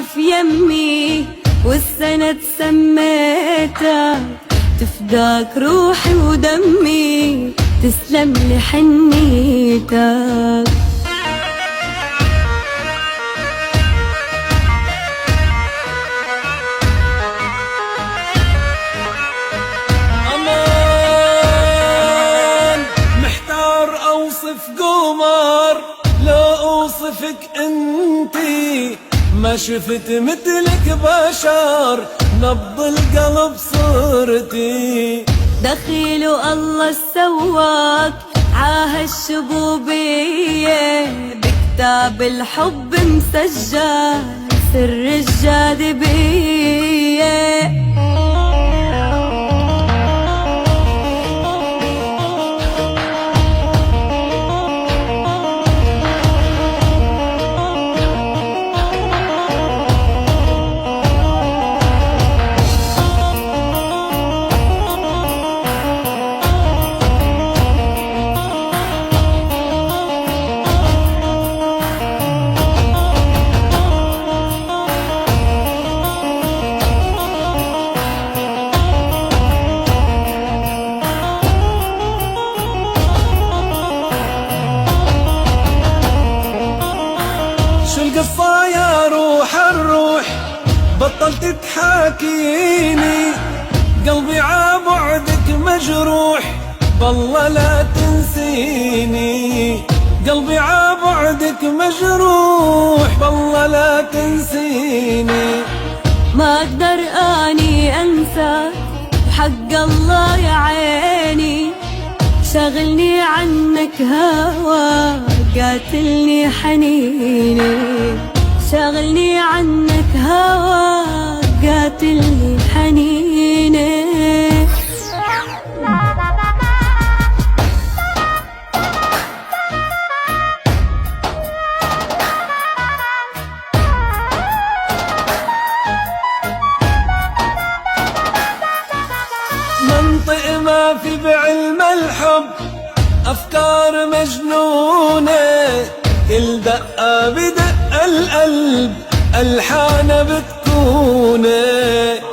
واقف يمي والسند سميتك، تفداك روحي ودمي، تسلم لي حنيتك. أمان محتار أوصف قمر، لا أوصفك أنتي، ما شفت مثلك بشر، نبض القلب صرتي. دخيل الله سواك عاهالشبوبية، بكتاب الحب مسجل سر الجاذبية. شو القصة يا روح الروح، بطلت تحاكيني، قلبي عبعدك مجروح، بالله لا تنسيني. قلبي عبعدك مجروح، بالله لا تنسيني. ما اقدر اني انساك بحق الله يا عيني، شاغلني عنك هواك قاتلني حنيني، شاغلني عنك هواك قاتلني حنيني. منطق ما في بعلم الحب، أفكار مجنونة، كل دقة بدق القلب ألحان بتكونه.